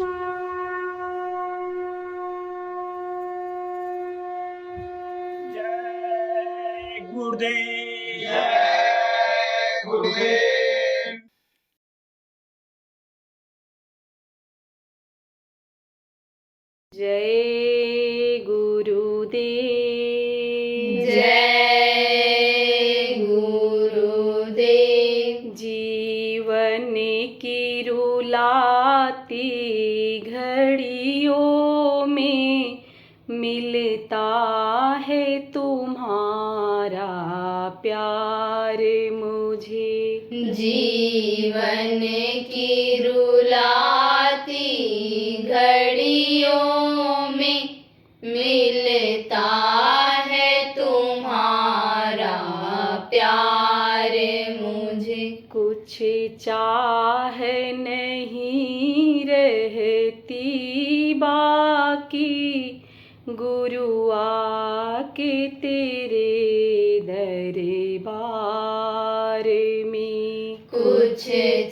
जय गुरुदेव। जय गुरुदेव। जय गुरुदेव। जय गुरुदेव। जीवन की रुलाती घड़ियों में मिलता है तुम्हारा प्यार मुझे। जीवन की रुलाती घड़ियों में मिलता है तुम्हारा प्यार मुझे। कुछ चाह नहीं रहती बाकी, गुरु आके तेरे दरबार में। कुछ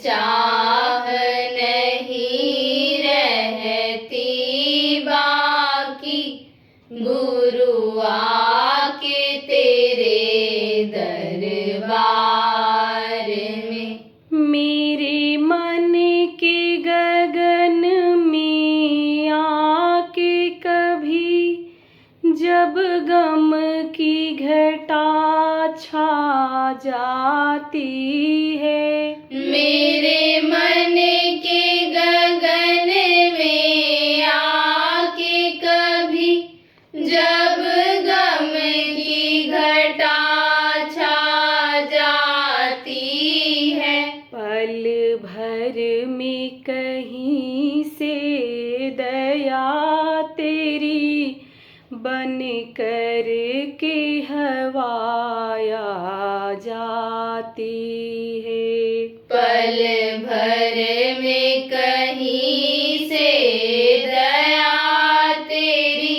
चाह नहीं रहती बाकी, गुरु आके तेरे दरबार में। मेरे मन के गगन में आके कभी जब गम की घटा छा जाती है। मेरे मन के गगन में आके कभी जब गम की घटा छा जाती है। पल भर में कहीं से दया तेरी बन कर के हवाया जाती है। पल भर में कहीं से दया तेरी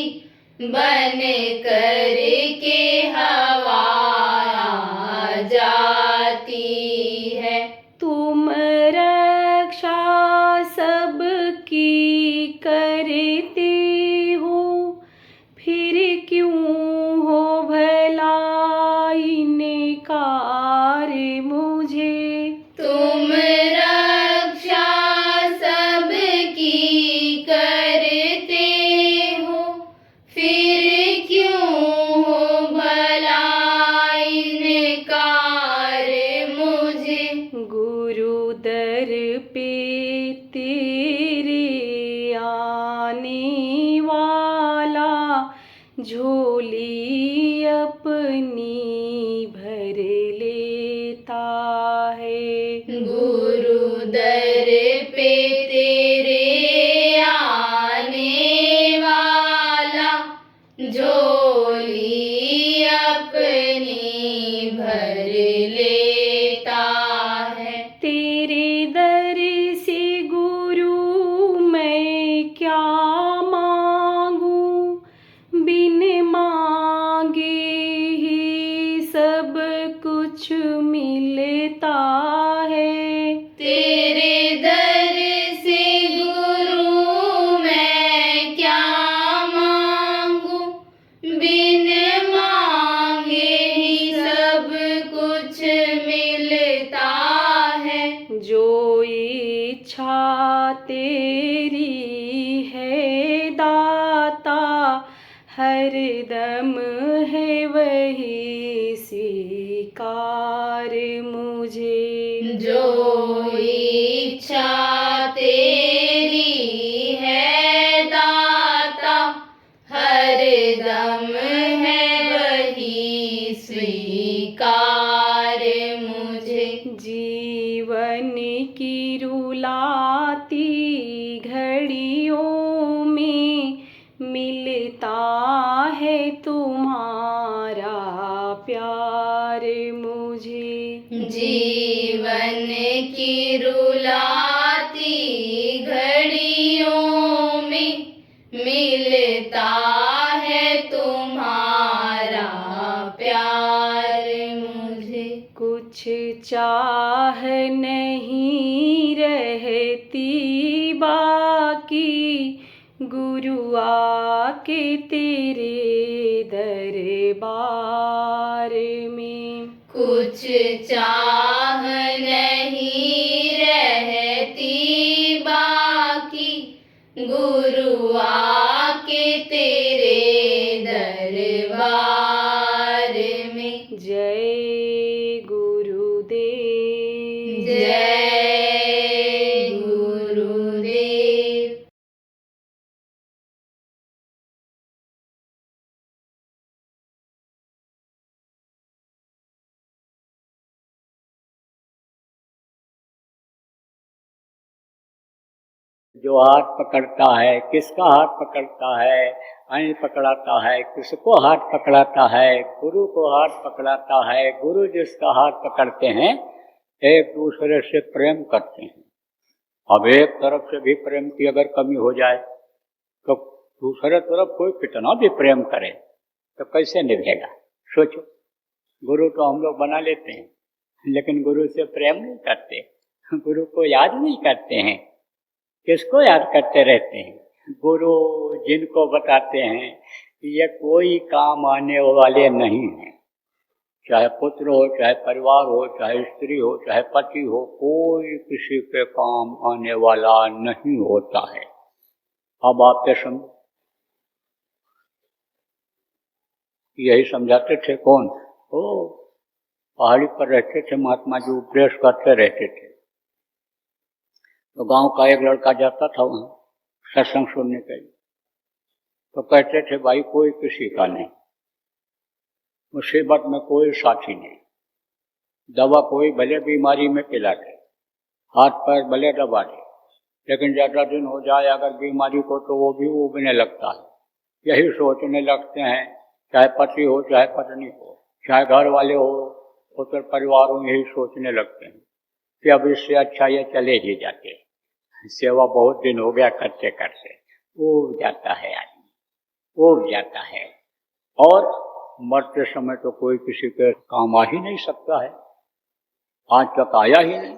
बन कर के हवाया जाती है। तुम रक्षा सबकी करते हो, फिर क्यों हो भला इनकार मुझे। तुम रक्षा सबकी करते हो, फिर क्यों हो भला इनकार मुझे। गुरु दर पे तेरे आने वाला झोली अपनी भर लेता है। गुरु दर पे तेरे आने वाला झोली अपनी भर लेता है। तेरे दर से गुरु मैं क्या मांगू, बिन मांगे ही सब कुछ मिलता है। तेरे दर से गुरु मैं क्या मांगू, बिन मांगे ही सब कुछ मिलता है। जो इच्छा तेरी है दाता, हरदम है वही स्वीकार मुझे। जो इच्छा तेरी है दाता, हर दम है वही स्वीकार मुझे। जीवन की रुलाती घड़ियों में मिलता है तुम्हारा प्यार मुझे। जीवन की रुलाती घड़ियों में मिलता है तुम्हारा प्यार मुझे। कुछ चाह नहीं रहती बाकी, की गुरु आके तेरे दरबार में। कुछ चाह नहीं रहती बाकी गुरु आके तेरे दरबार में। जय गुरुदेव। जय गुरुदेव। जो हाथ पकड़ता है, किसका हाथ पकड़ता है, अनिल पकड़ाता है, किसको हाथ पकड़ाता है, गुरु को हाथ पकड़ाता है। गुरु जिसका हाथ पकड़ते हैं एक दूसरे से प्रेम करते हैं। अब एक तरफ से भी प्रेम की अगर कमी हो जाए तो दूसरे तरफ कोई कितना भी प्रेम करे तो कैसे निभेगा। सोचो, गुरु तो हम लोग बना लेते हैं लेकिन गुरु से प्रेम नहीं करते, गुरु को याद नहीं करते हैं। किसको याद करते रहते हैं? गुरु जिनको बताते हैं ये कोई काम आने वाले नहीं हैं, चाहे पुत्र हो, चाहे परिवार हो, चाहे स्त्री हो, चाहे पति हो, कोई किसी के काम आने वाला नहीं होता है। अब आपके समझ यही समझाते थे कौन? ओ पहाड़ी पर रहते थे महात्मा जी, उपदेश करते रहते थे। तो गांव का एक लड़का जाता था वहां सत्संग सुनने के लिए, तो कहते थे भाई कोई किसी का नहीं, मुसीबत में कोई साथी नहीं, दवा कोई भले बीमारी में पिला दे, हाथ पैर भले दबा दे, लेकिन ज्यादा दिन हो जाए अगर बीमारी को तो वो भी उबने लगता है। यही सोचने लगते हैं, चाहे पति हो, चाहे पत्नी हो, चाहे घर वाले हो, पुत्र परिवार हो, यही सोचने लगते हैं कि अब इससे अच्छा ये चले ही जाते। सेवा बहुत दिन हो गया करते करते उब जाता है आदमी, उब जाता है। और मरते समय तो कोई किसी के काम आ ही नहीं सकता है। आज तक आया ही नहीं,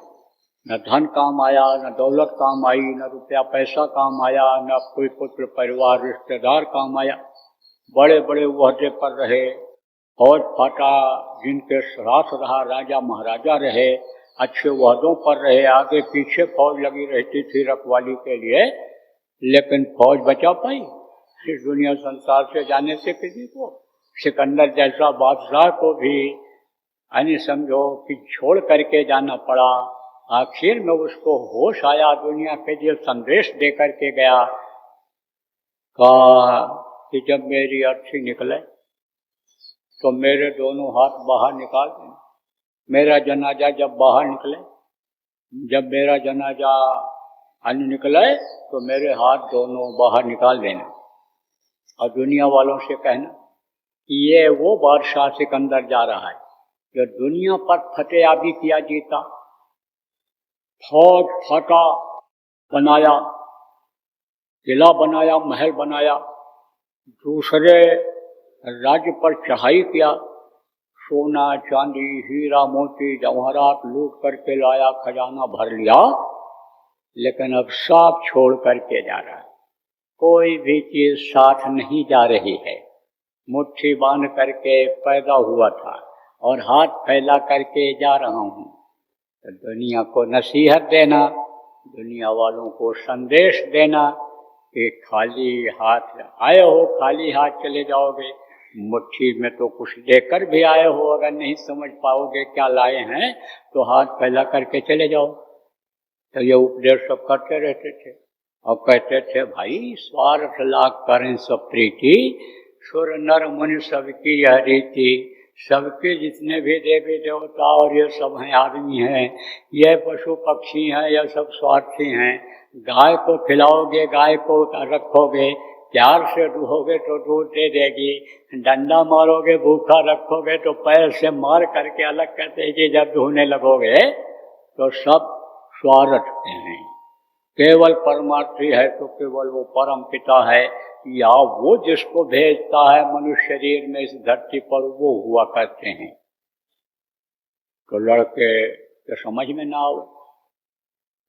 न धन काम आया, न दौलत काम आई, न रुपया पैसा काम आया, न कोई पुत्र परिवार रिश्तेदार काम आया। बड़े बड़े ओहदे पर रहे, फौज फाटा जिनके साथ रहा, राजा महाराजा रहे, अच्छे ओहदों पर रहे, आगे पीछे फौज लगी रहती थी रखवाली के लिए, लेकिन फौज बचा पाई इस दुनिया संसार से जाने से किसी को? सिकंदर जैसा बादशाह को भी यानी समझो कि छोड़ करके जाना पड़ा। आखिर में उसको होश आया, दुनिया के लिए संदेश दे करके गया, कहा कि जब मेरी अर्थी निकले तो मेरे दोनों हाथ बाहर निकाल दें। मेरा जनाजा जब बाहर निकले, जब मेरा जनाजा निकले तो मेरे हाथ दोनों बाहर निकाल देना और दुनिया वालों से कहना कि ये वो बादशाह सिकंदर जा रहा है जो दुनिया पर फतेहाबी किया जीता, फौज फटा बनाया, किला बनाया, महल बनाया, दूसरे राज्य पर चढ़ाई किया, सोना चांदी हीरा मोती जवाहरात लूट करके लाया, खजाना भर लिया, लेकिन अब सब छोड़ करके जा रहा है। कोई भी चीज साथ नहीं जा रही है। मुट्ठी बांध करके पैदा हुआ था और हाथ फैला करके जा रहा हूँ। तो दुनिया को नसीहत देना, दुनिया वालों को संदेश देना कि खाली हाथ आए हो, खाली हाथ चले जाओगे, मुट्ठी में तो कुछ लेकर भी आए हो, अगर नहीं समझ पाओगे क्या लाए हैं तो हाथ फैला करके चले जाओ। तो ये उपदेश सब करते रहते थे और कहते थे भाई स्वार्थ लाख करें सब प्रीति, सुर नर मुनि सबकी यह रीति। सबके जितने भी देवी देवता और ये सब हैं आदमी हैं, ये पशु पक्षी हैं, यह सब स्वार्थी हैं। गाय को खिलाओगे, गाय को रखोगे, प्यार से दुहोगे तो दूध दे देगी, डंडा मारोगे, भूखा रखोगे तो पैर से मार करके अलग कर देगी। जब धोने लगोगे तो सब स्वार्थ हैं। केवल परमार्थी है तो केवल वो परम पिता है, या वो जिसको भेजता है मनुष्य शरीर में इस धरती पर, वो हुआ करते हैं। तो लड़के के समझ में ना आवे,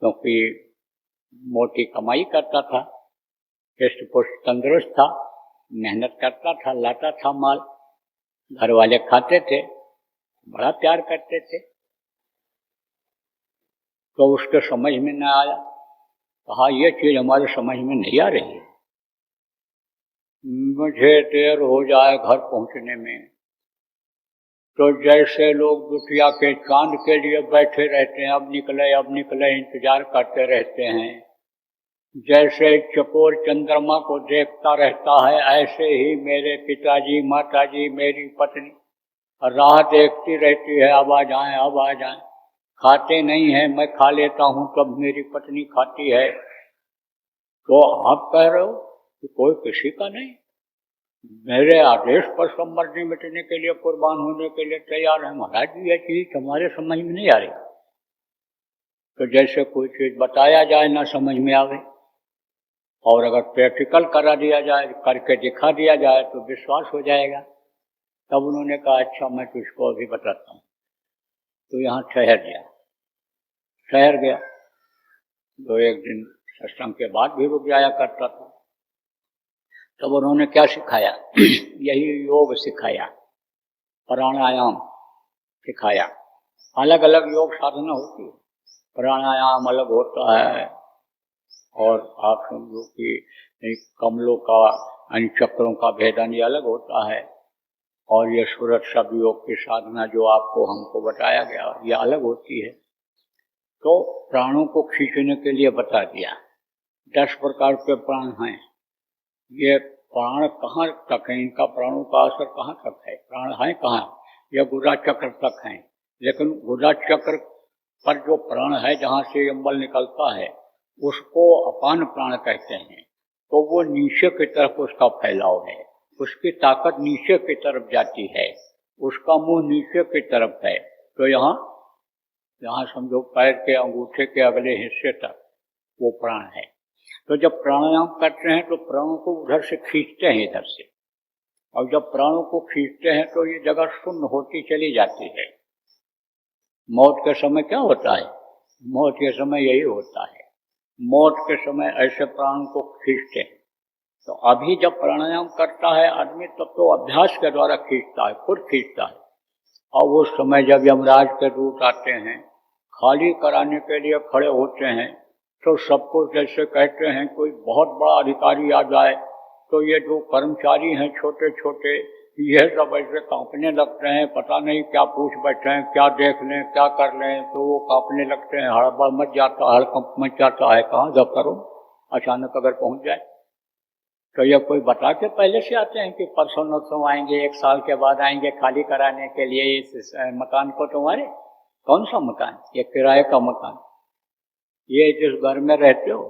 क्योंकि मोटी कमाई करता था, हृष्ट पुष्ट तंदुरुस्त था, मेहनत करता था, लाता था माल, घर वाले खाते थे, बड़ा प्यार करते थे। तो उसके समझ में न आया, कहा ये चीज हमारे समझ में नहीं आ रही है, मुझे देर हो जाए घर पहुंचने में। तो जैसे लोग दुतिया के चांद के लिए बैठे रहते हैं, अब निकले इंतजार करते रहते हैं, जैसे चकोर चंद्रमा को देखता रहता है, ऐसे ही मेरे पिताजी, माताजी, मेरी पत्नी राह देखती रहती है, अब आ जाएं, अब आ जाएं। खाते नहीं है, मैं खा लेता हूं, तब मेरी पत्नी खाती है। तो आप कह रहे हो कि कोई किसी का नहीं, मेरे आदेश पर सब मर्जी मिटने के लिए, कुर्बान होने के लिए तैयार है। महाराज जी ये चीज हमारे समझ में नहीं आ रही। तो जैसे कोई चीज बताया जाए ना समझ में आवे, और अगर प्रैक्टिकल करा दिया जाए, करके दिखा दिया जाए तो विश्वास हो जाएगा। तब उन्होंने कहा अच्छा मैं तुझको अभी बताता हूँ। तो यहाँ ठहर गया। तो एक दिन सत्संग के बाद भी रुक जाया करता था। तब उन्होंने क्या सिखाया? यही योग सिखाया, प्राणायाम सिखाया। अलग अलग योग साधना होती है, प्राणायाम अलग होता है, और आप समझो कि कमलों का, चक्रों का भेदन ये अलग होता है, और ये सूरत शब्द योग की साधना जो आपको हमको बताया गया ये अलग होती है। तो प्राणों को खींचने के लिए बता दिया 10 प्रकार के प्राण हैं। ये प्राण कहाँ तक है, इनका प्राणों का असर कहाँ तक है, प्राण है कहाँ? ये गुदा चक्र तक है, लेकिन गुदा चक्र पर जो प्राण है, जहाँ से अम्बल निकलता है, उसको अपान प्राण कहते हैं। तो वो नीचे की तरफ उसका फैलाव है, उसकी ताकत नीचे की तरफ जाती है, उसका मुंह नीचे की तरफ है। तो यहाँ समझो पैर के अंगूठे के अगले हिस्से तक वो प्राण है। तो जब प्राणायाम करते हैं तो प्राणों को उधर से खींचते हैं, इधर से, और जब प्राणों को खींचते हैं तो ये जगह शून्य होती चली जाती है। मौत के समय क्या होता है? मौत के समय यही होता है, मौत के समय ऐसे प्राणों को खींचते हैं। तो अभी जब प्राणायाम करता है आदमी, तब तो अभ्यास के द्वारा खींचता है, खुद खींचता है। और उस समय जब यमराज के दूत आते हैं, खाली कराने के लिए खड़े होते हैं, तो सबको जैसे कहते हैं कोई बहुत बड़ा अधिकारी आ जाए, तो ये जो कर्मचारी हैं छोटे छोटे, ये सब ऐसे कांपने लगते हैं, पता नहीं क्या पूछ बैठे हैं, क्या देख लें, क्या कर लें, तो वो कांपने लगते हैं, हड़बड़ मच जाता, हड़कंप मच जाता है। कहाँ जब करो अचानक अगर पहुंच जाए, तो ये कोई बता के पहले से आते हैं कि परसों नौसों आएंगे, 1 साल के बाद आएंगे खाली कराने के लिए इस मकान को तुम्हारे। कौन सा मकान? ये किराए का मकान। ये जिस घर में रहते हो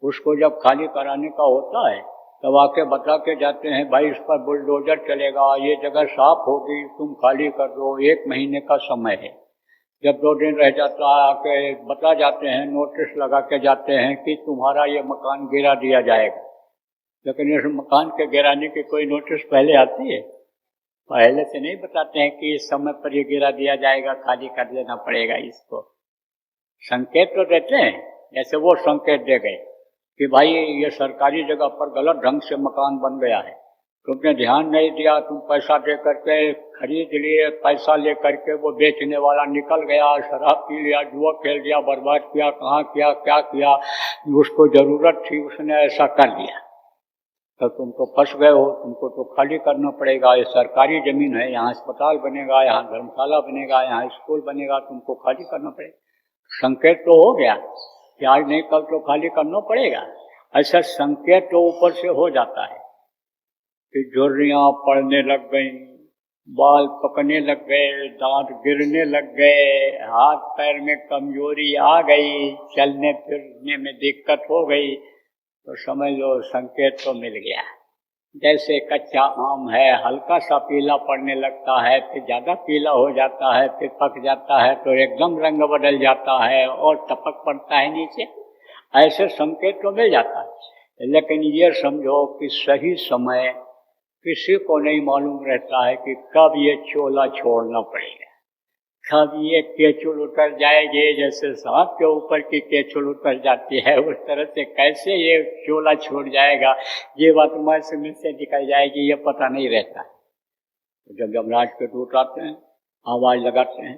उसको जब खाली कराने का होता है, तब आके बता के जाते हैं, भाई इस पर बुलडोजर चलेगा, ये जगह साफ होगी, तुम खाली कर दो, 1 महीने का समय है। जब 2 दिन रह जाता है, आके बता जाते हैं, नोटिस लगा के जाते हैं कि तुम्हारा ये मकान गिरा दिया जाएगा। लेकिन इस मकान के गिराने की कोई नोटिस पहले आती है? पहले से नहीं बताते हैं कि इस समय पर ये गिरा दिया जाएगा, खाली कर देना पड़ेगा इसको। संकेत तो देते हैं, जैसे वो संकेत दे गए कि भाई ये सरकारी जगह पर गलत ढंग से मकान बन गया है, तुमने ध्यान नहीं दिया, तुम पैसा दे करके खरीद लिए, पैसा ले करके वो बेचने वाला निकल गया, शराब पी लिया, जुआ खेल लिया, बर्बाद किया, कहाँ किया, क्या किया, उसको जरूरत थी उसने ऐसा कर लिया, तो तुम तो फंस गए हो, तुमको तो खाली करना पड़ेगा। ये सरकारी जमीन है, यहाँ अस्पताल बनेगा, यहाँ धर्मशाला बनेगा, यहाँ स्कूल बनेगा, तुमको खाली करना पड़ेगा। संकेत तो हो गया कि आज नहीं कल तो खाली करना पड़ेगा। ऐसा संकेत तो ऊपर से हो जाता है कि झुर्रियाँ पड़ने लग गई, बाल पकने लग गए, दांत गिरने लग गए, हाथ पैर में कमजोरी आ गई, चलने फिरने में दिक्कत हो गई, तो समझ लो संकेत तो मिल गया। जैसे कच्चा आम है, हल्का सा पीला पड़ने लगता है, फिर ज्यादा पीला हो जाता है, फिर पक जाता है तो एकदम रंग बदल जाता है और टपक पड़ता है नीचे, ऐसे संकेत तो मिल जाता है। लेकिन ये समझो कि सही समय किसी को नहीं मालूम रहता है कि कब ये चोला छोड़ना पड़ेगा, अब ये केचुल उतर जाएगी, जैसे सांप के ऊपर की केचुल उतर जाती है उस तरह से कैसे ये चोला छूट जाएगा, ये बात हमारे समझ से निकल जाएगी, ये पता नहीं रहता है। तो जब यमराज के दूत आते हैं, आवाज लगाते हैं,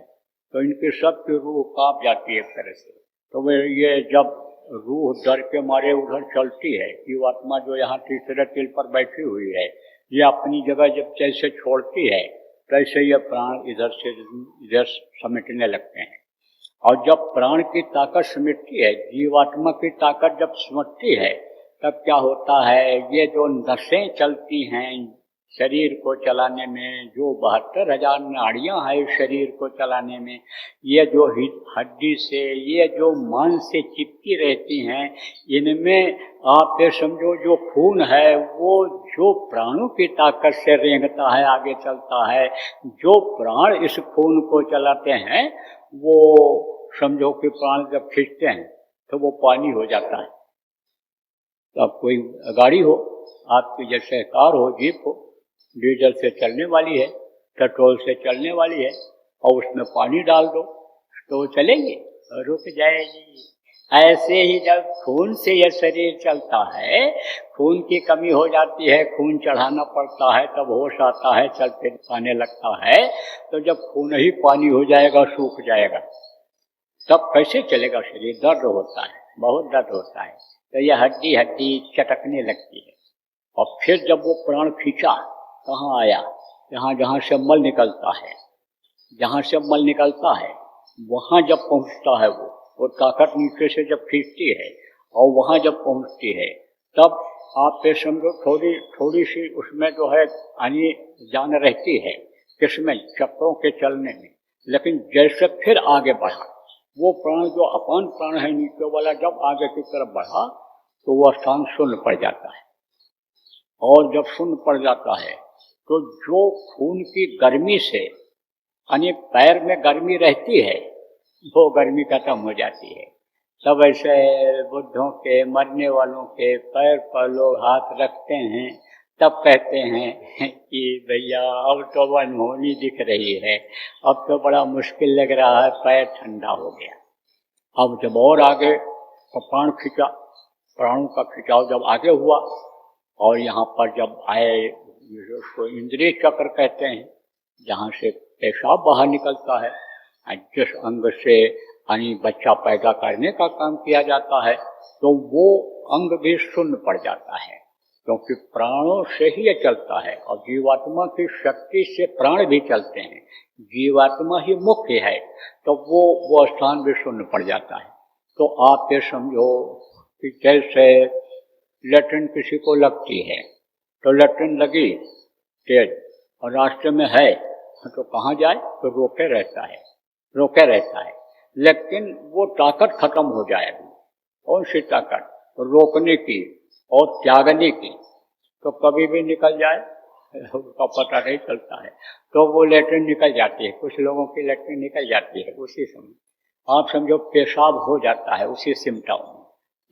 तो इनकी सबकी रूह कांप जाती है एक तरह से। तो वे ये जब रूह डर के मारे उधर चलती है, जीवात्मा जो यहाँ तीसरे तिल पर बैठी हुई है, ये अपनी जगह जब जैसे छोड़ती है तैसे ये प्राण इधर से इधर समेटने लगते हैं। और जब प्राण की ताकत समेटती है, जीवात्मा की ताकत जब समेटती है, तब क्या होता है, ये जो नसें चलती हैं शरीर को चलाने में, जो 72,000 नाड़ियां हैं शरीर को चलाने में, ये जो हड्डी से, ये जो मांस से चिपकी रहती हैं, इनमें आप ये समझो जो खून है वो जो प्राणों की ताकत से रेंगता है, आगे चलता है, जो प्राण इस खून को चलाते हैं, वो समझो कि प्राण जब खींचते हैं तो वो पानी हो जाता है। तो अब कोई गाड़ी हो, आपकी जैसे कार हो, जीप हो, डीजल से चलने वाली है, पेट्रोल से चलने वाली है, और उसमें पानी डाल दो तो चलेंगे, रुक जाएगी। ऐसे ही जब खून से यह शरीर चलता है, खून की कमी हो जाती है, खून चढ़ाना पड़ता है, तब होश आता है, चल फिर पाने लगता है। तो जब खून ही पानी हो जाएगा, सूख जाएगा, तब कैसे चलेगा शरीर? दर्द होता है, बहुत दर्द होता है। तो यह हड्डी हड्डी चटकने लगती है। और फिर जब वो प्राण खींचा, कहाँ आया? यहाँ जहाँ से मल निकलता है, जहाँ से मल निकलता है वहाँ जब पहुँचता है, वो ताकत नीचे से जब खींचती है और वहाँ जब पहुँचती है, तब आप पे समझो थोड़ी सी उसमें जो है यानी जान रहती है, किसमें? चक्रों के चलने में। लेकिन जैसे फिर आगे बढ़ा, वो प्राण जो अपान प्राण है नीचे वाला, जब आगे की तरफ बढ़ा तो वह स्थान शून्य पड़ जाता है। और जब शून्य पड़ जाता है तो जो खून की गर्मी से यानी पैर में गर्मी रहती है, वो गर्मी खत्म हो जाती है। तब ऐसे बुद्धों के, मरने वालों के पैर पर लोग हाथ रखते हैं, तब कहते हैं कि भैया अब तो अनहोनी दिख रही है, अब तो बड़ा मुश्किल लग रहा है, पैर ठंडा हो गया। अब जब और आगे प्राण खिंचा, प्राणों का खिंचाव जब आगे हुआ और यहाँ पर जब आए, उसको इंद्रिय चक्र कहते हैं, जहाँ से पेशाब बाहर निकलता है, जिस अंग से यानी बच्चा पैदा करने का काम किया जाता है, तो वो अंग भी शून्य पड़ जाता है, क्योंकि प्राणों से ही ये चलता है। और जीवात्मा की शक्ति से प्राण भी चलते हैं, जीवात्मा ही मुख्य है, तो वो स्थान भी शून्य पड़ जाता है। तो आप ये समझो कि जैसे लैट्रिन किसी को लगती है, तो लैट्रिन लगी तेज और रास्ते में है तो कहाँ जाए? तो रोके रहता है, लेकिन वो ताकत खत्म हो जाएगी। कौन सी ताकत? रोकने की और त्यागने की। तो कभी भी निकल जाए उसका पता नहीं चलता है, तो वो लैट्रिन निकल जाती है। कुछ लोगों की लैट्रिन निकल जाती है उसी समय, आप समझो पेशाब हो जाता है उसी सिमटाव में,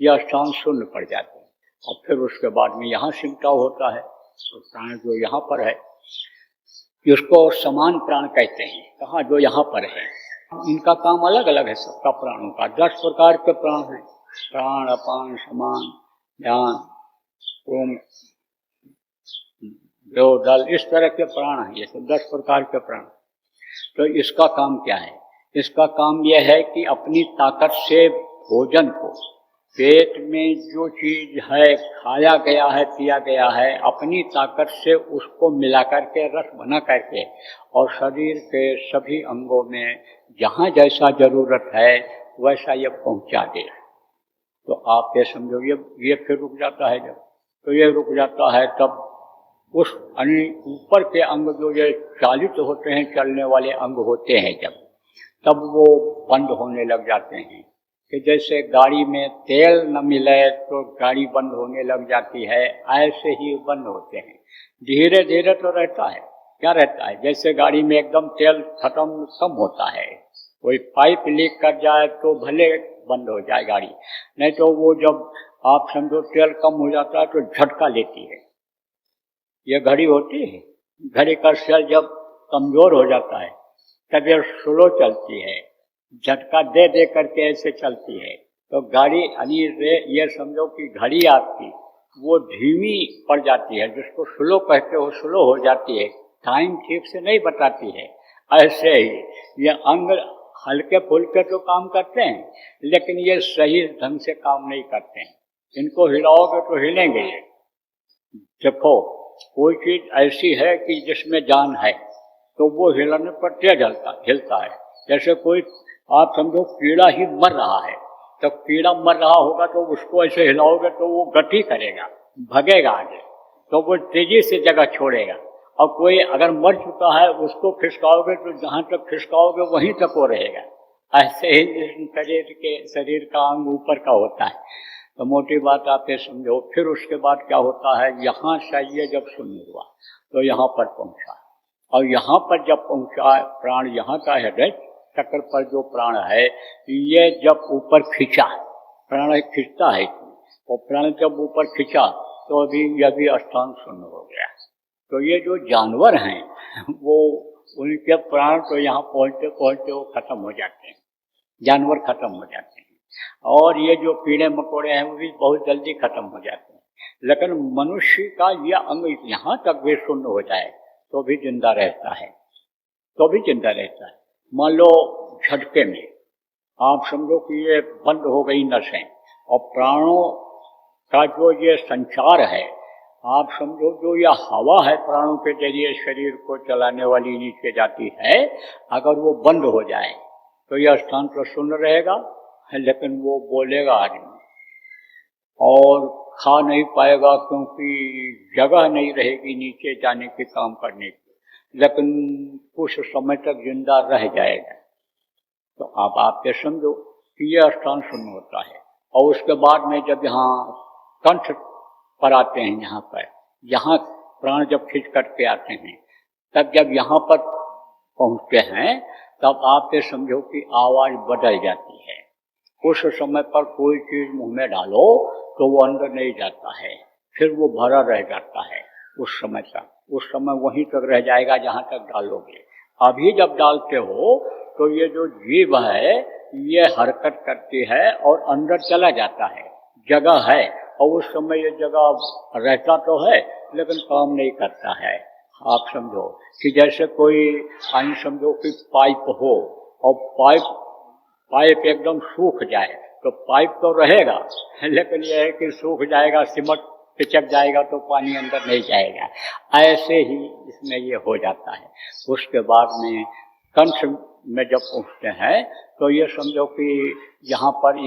यह स्थान शून्य पड़ जाते हैं। और फिर उसके बाद में यहाँ सिमटाव होता है, तो प्राण जो यहाँ पर है इसको समान प्राण कहते हैं। कहाँ? जो यहाँ पर है। इनका काम अलग अलग है सबका प्राणों का। 10 प्रकार के प्राण हैं, प्राण, अपान, समान, ध्यान, ओम, दल, इस तरह के प्राण हैं। ये सब 10 प्रकार के प्राण। तो इसका काम क्या है? इसका काम यह है कि अपनी ताकत से भोजन को, पेट में जो चीज है खाया गया है, पिया गया है, अपनी ताकत से उसको मिला करके, रस बना करके, और शरीर के सभी अंगों में जहाँ जैसा जरूरत है वैसा ये पहुँचा दे। तो आप ये समझो ये फिर रुक जाता है। जब तो ये रुक जाता है, तब उस ऊपर के अंग जो ये चालित होते हैं, चलने वाले अंग होते हैं, जब तब वो बंद होने लग जाते हैं। कि जैसे गाड़ी में तेल न मिले तो गाड़ी बंद होने लग जाती है, ऐसे ही बंद होते हैं। धीरे धीरे तो रहता है, क्या रहता है? जैसे गाड़ी में एकदम तेल खत्म कम होता है, कोई पाइप लीक कर जाए तो भले बंद हो जाए गाड़ी, नहीं तो वो जब आप समझो तेल कम हो जाता है तो झटका लेती है। ये घड़ी होती है, घड़ी का सेल जब कमजोर हो जाता है तबीयत स्लो चलती है, झटका दे दे करके ऐसे चलती है। तो गाड़ी यानी ये समझो कि घड़ी आपकी वो धीमी पड़ जाती है, जिसको स्लो कहते हो, स्लो हो जाती है, टाइम ठीक से नहीं बताती है। ऐसे ही ये अंग हल्के फुल्के तो काम करते हैं, लेकिन ये सही ढंग से काम नहीं करते हैं। इनको हिलाओगे तो हिलेंगे ये। देखो कोई चीज ऐसी है कि जिसमें जान है तो वो हिलाने पर तेज हिलता है। जैसे कोई आप समझो कीड़ा ही मर रहा है, तो कीड़ा मर रहा होगा तो उसको ऐसे हिलाओगे तो वो गति करेगा, भगेगा आगे, तो वो तेजी से जगह छोड़ेगा। और कोई अगर मर चुका है उसको खिसकाओगे तो जहाँ तक खिसकाओगे वहीं तक वो रहेगा। ऐसे ही शरीर का अंग ऊपर का होता है। तो मोटी बात आप ये समझो। फिर उसके बाद क्या होता है, यहाँ से ये जब शून्य हुआ तो यहाँ पर पहुँचा, और यहाँ पर जब पहुँचा प्राण, यहाँ का हृदय चक्र पर जो प्राण है ये जब ऊपर खींचा, प्राण खींचता है, और प्राण जब ऊपर खींचा तो अभी यह भी स्थान शून्य हो गया। तो ये जो जानवर हैं वो उनके प्राण तो यहाँ पहुँचते पहुँचते वो खत्म हो जाते हैं, जानवर खत्म हो जाते हैं। और ये जो कीड़े मकोड़े हैं वो भी बहुत जल्दी खत्म हो जाते हैं। लेकिन मनुष्य का यह अंग यहाँ तक भी शून्य हो जाए तो भी जिंदा रहता है, तो भी जिंदा रहता है। मान लो झटके में आप समझो कि ये बंद हो गई नसें, और प्राणों का जो ये संचार है, आप समझो जो यह हवा है प्राणों के जरिए शरीर को चलाने वाली नीचे जाती है, अगर वो बंद हो जाए तो यह स्थान तो शून्य रहेगा, लेकिन वो बोलेगा आदमी और खा नहीं पाएगा, क्योंकि जगह नहीं रहेगी नीचे जाने के काम करने की, लेकिन कुछ समय तक जिंदा रह जाएगा। तो आप ये समझो कि यह स्थान शून्य होता है। और उसके बाद में जब यहाँ कंठ पर आते हैं, यहाँ प्राण जब खींच करके आते हैं, तब जब यहाँ पर पहुँचते हैं तब आप ये समझो कि आवाज़ बदल जाती है। कुछ समय पर कोई चीज़ मुंह में डालो तो वो अंदर नहीं जाता है, फिर वो भरा रह जाता है उस समय तक, उस समय वहीं तक रह जाएगा जहाँ तक डालोगे। अभी जब डालते हो तो ये जो जीव है ये हरकत करती है और अंदर चला जाता है, जगह है, और उस समय ये जगह रहता तो है लेकिन काम नहीं करता है। आप समझो कि जैसे कोई समझो कि पाइप हो, और पाइप एकदम सूख जाए तो पाइप तो रहेगा, लेकिन यह है कि सूख जाएगा, सिमट पिचक जाएगा तो पानी अंदर नहीं जाएगा। ऐसे ही इसमें ये हो जाता है। उसके बाद में कंठ में जब पहुँचते हैं तो ये समझो कि यहाँ पर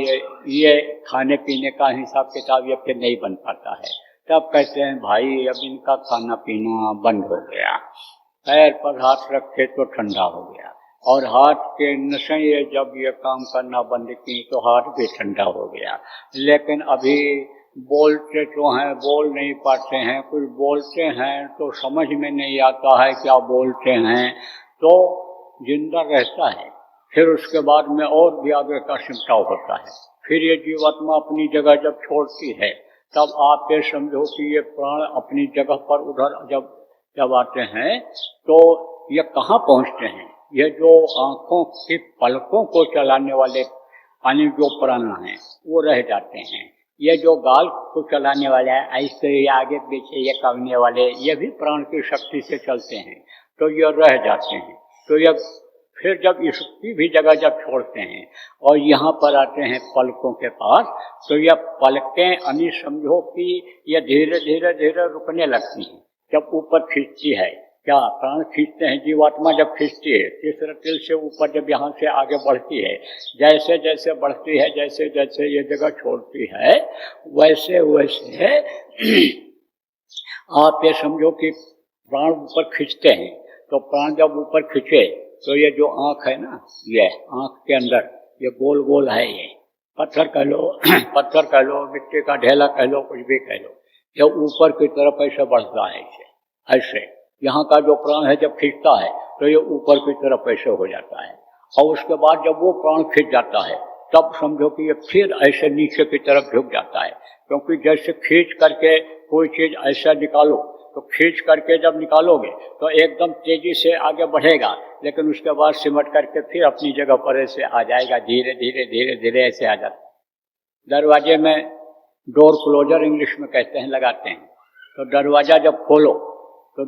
ये खाने पीने का हिसाब किताब ये फिर नहीं बन पाता है। तब कहते हैं भाई अब इनका खाना पीना बंद हो गया, पैर पर हाथ रखे तो ठंडा हो गया, और हाथ के नसें ये जब ये काम करना बंद की तो हाथ भी ठंडा हो गया। लेकिन अभी बोलते तो हैं, बोल नहीं पाते हैं, कुछ बोलते हैं तो समझ में नहीं आता है क्या बोलते हैं, तो जिंदा रहता है। फिर उसके बाद में और भी आगे का सिमटाव होता है। फिर ये जीवात्मा अपनी जगह जब छोड़ती है तब आप ये समझो कि ये प्राण अपनी जगह पर उधर जब आते हैं तो ये कहाँ पहुँचते हैं, ये जो आँखों की पलकों को चलाने वाले यानी जो प्राण हैं वो रह जाते हैं। ये जो गाल को चलाने वाले हैं, ऐसे आगे पीछे ये करने वाले, ये भी प्राण की शक्ति से चलते हैं, तो ये रह जाते हैं। तो ये फिर जब इसकी भी जगह जब छोड़ते हैं और यहाँ पर आते हैं पलकों के पास, तो यह पलकें यानी समझो कि ये धीरे धीरे धीरे रुकने लगती हैं जब ऊपर खींचती है। क्या प्राण खींचते हैं, जीवात्मा जब खींचती है तीसरे तिल से ऊपर, जब यहाँ से आगे बढ़ती है, जैसे जैसे बढ़ती है, जैसे जैसे ये जगह छोड़ती है, वैसे वैसे आप ये समझो कि प्राण ऊपर खींचते हैं। तो प्राण जब ऊपर खींचे तो ये जो आँख है ना, ये आँख के अंदर ये गोल गोल है, ये पत्थर कह लो पत्थर कह लो, मिट्टी का ढेला कह लो, कुछ भी कह लो, ये ऊपर की तरफ ऐसे बढ़ता है। ऐसे यहाँ का जो प्राण है जब खींचता है तो ये ऊपर की तरफ ऐसे हो जाता है, और उसके बाद जब वो प्राण खींच जाता है तब समझो कि ये फिर ऐसे नीचे की तरफ झुक जाता है। क्योंकि जैसे खींच करके कोई चीज़ ऐसा निकालो तो खींच करके जब निकालोगे तो एकदम तेजी से आगे बढ़ेगा, लेकिन उसके बाद सिमट करके फिर अपनी जगह पर ऐसे आ जाएगा, धीरे धीरे धीरे धीरे ऐसे आ जाता है। दरवाजे में डोर क्लोजर इंग्लिश में कहते हैं, लगाते हैं। तो दरवाजा जब खोलो तो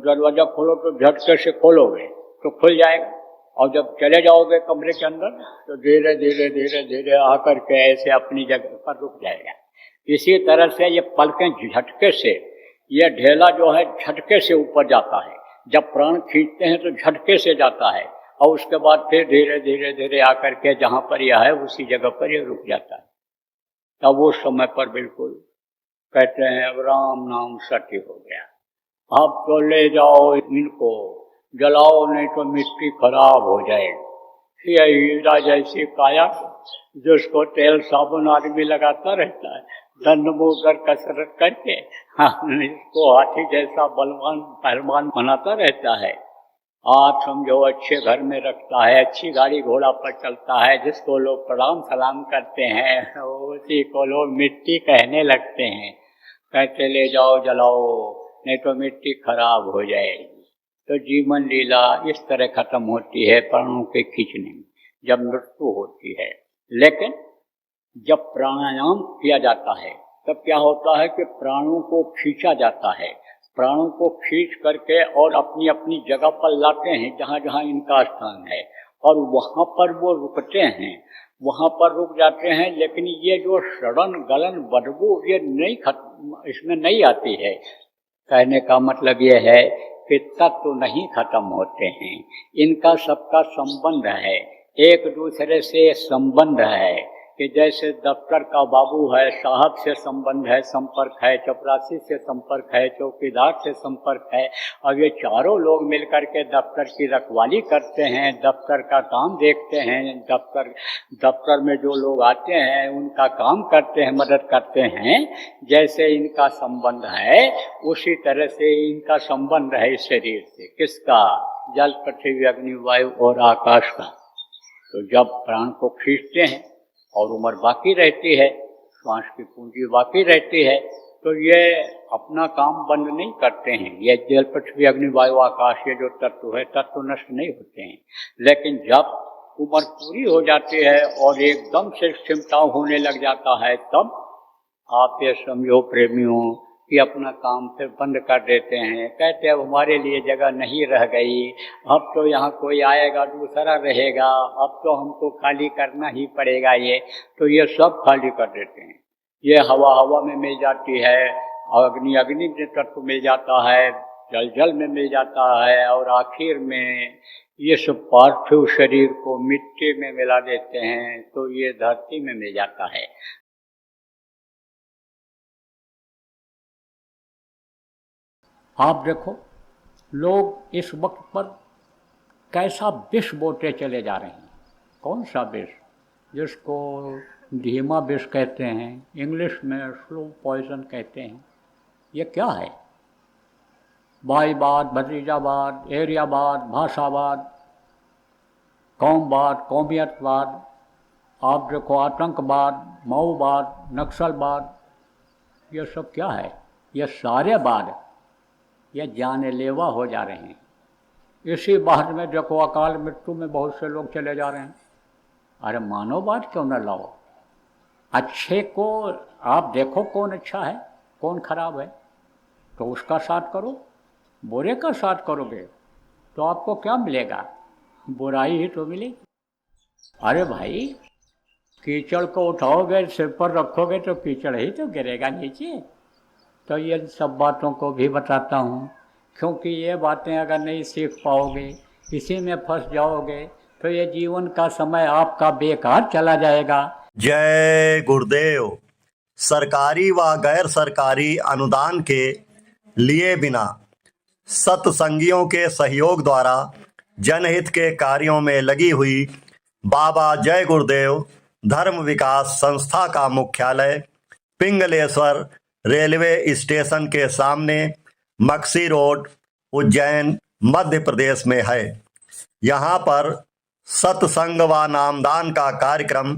झटके से खोलोगे तो खुल जाएगा, और जब चले जाओगे कमरे के अंदर तो धीरे धीरे धीरे धीरे आकर के ऐसे अपनी जगह पर रुक जाएगा। इसी तरह से ये पलकें झटके से, ये ढेला जो है झटके से ऊपर जाता है। जब प्राण खींचते हैं तो झटके से जाता है, और उसके बाद फिर धीरे धीरे धीरे आकर के जहाँ पर यह है उसी जगह पर ये रुक जाता है। तब उस समय पर बिल्कुल कहते हैं अब राम नाम सत्य हो गया, अब तो ले जाओ इनको, जलाओ नहीं तो मिट्टी खराब हो जाएगी। ये हीरा जैसी काया जिसको तेल साबुन आदमी लगाता रहता है, दंड मुँह कर कसरत करके इसको हाथी जैसा बलवान पहलवान बनाता रहता है। आप समझो अच्छे घर में रखता है, अच्छी गाड़ी घोड़ा पर चलता है, जिसको लोग प्रणाम सलाम करते हैं उसी को लोग मिट्टी कहने लगते हैं। कहते ले जाओ जलाओ नहीं तो मिट्टी खराब हो जाएगी। तो जीवन लीला इस तरह खत्म होती है प्राणों के खींचने में, जब मृत्यु होती है। लेकिन जब प्राणायाम किया जाता है तब क्या होता है कि प्राणों को खींचा जाता है, प्राणों को खींच करके और अपनी अपनी जगह पर लाते हैं जहाँ जहाँ इनका स्थान है, और वहाँ पर वो रुकते हैं, वहाँ पर रुक जाते हैं। लेकिन ये जो सड़न गलन बदबू ये नहीं इसमें नहीं आती है। कहने का मतलब ये है कि तत्व नहीं खत्म होते हैं, इनका सबका संबंध है, एक दूसरे से संबंध है। कि जैसे दफ्तर का बाबू है, साहब से संबंध है, संपर्क है, चपरासी से संपर्क है, चौकीदार से संपर्क है, और ये चारों लोग मिलकर के दफ्तर की रखवाली करते हैं, दफ्तर का काम देखते हैं, दफ्तर में जो लोग आते हैं उनका काम करते हैं, मदद करते हैं। जैसे इनका संबंध है उसी तरह से इनका संबंध है इस शरीर से। किसका? जल, पृथ्वी, अग्नि, वायु और आकाश का। तो जब प्राण को खींचते हैं और उम्र बाकी रहती है, श्वास की पूंजी बाकी रहती है, तो ये अपना काम बंद नहीं करते हैं। ये जल, पृथ्वी, अग्नि, वायु, आकाश ये जो तत्व है, तत्व नष्ट नहीं होते हैं। लेकिन जब उम्र पूरी हो जाती है और एकदम से सिमटाव होने लग जाता है, तब आप ये समझो प्रेमियों कि अपना काम फिर बंद कर देते हैं। कहते हैं अब हमारे लिए जगह नहीं रह गई, अब तो यहाँ कोई आएगा दूसरा रहेगा, अब तो हमको खाली करना ही पड़ेगा। ये तो ये सब खाली कर देते हैं। ये हवा हवा में मिल जाती है, अग्नि अग्नि में तत्व मिल जाता है, जल जल में मिल जाता है, और आखिर में ये सब पार्थिव शरीर को मिट्टी में मिला देते हैं तो ये धरती में मिल जाता है। आप देखो लोग इस वक्त पर कैसा विष बोते चले जा रहे हैं। कौन सा विष? जिसको धीमा विष कहते हैं, इंग्लिश में स्लो पॉइजन कहते हैं। ये क्या है? भाईवाद, भतीजावाद, एरियावाद, भाषावाद, कौमवाद, कौमियतवाद, आप देखो आतंकवाद, माओवाद, नक्सलवाद, ये सब क्या है? ये सारे वाद ये जानलेवा हो जा रहे हैं। इसी बात में देखो अकाल मृत्यु में बहुत से लोग चले जा रहे हैं। अरे मानववाद क्यों न लाओ? अच्छे को आप देखो कौन अच्छा है कौन खराब है, तो उसका साथ करो। बुरे का साथ करोगे तो आपको क्या मिलेगा? बुराई ही तो मिलेगी। अरे भाई, कीचड़ को उठाओगे सिर पर रखोगे तो कीचड़ ही तो गिरेगा नीचे। तो ये सब बातों को भी बताता हूँ, क्योंकि ये बातें अगर नहीं सीख पाओगे, इसी में फंस जाओगे, तो ये जीवन का समय आपका बेकार चला जाएगा। जय गुरुदेव। सरकारी व गैर सरकारी अनुदान के लिए बिना सत्संगियों के सहयोग द्वारा जनहित के कार्यों में लगी हुई बाबा जय गुरुदेव धर्म विकास संस्था का मुख्यालय पिंगलेश्वर रेलवे स्टेशन के सामने मक्सी रोड, उज्जैन, मध्य प्रदेश में है। यहाँ पर सत्संग व नामदान का कार्यक्रम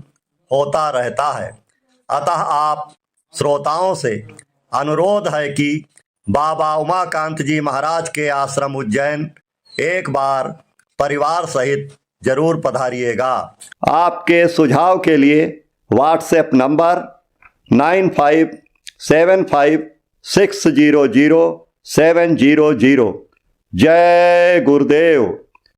होता रहता है। अतः आप श्रोताओं से अनुरोध है कि बाबा उमाकांत जी महाराज के आश्रम उज्जैन एक बार परिवार सहित जरूर पधारिएगा। आपके सुझाव के लिए व्हाट्सएप नंबर 9575600700। जय गुरुदेव।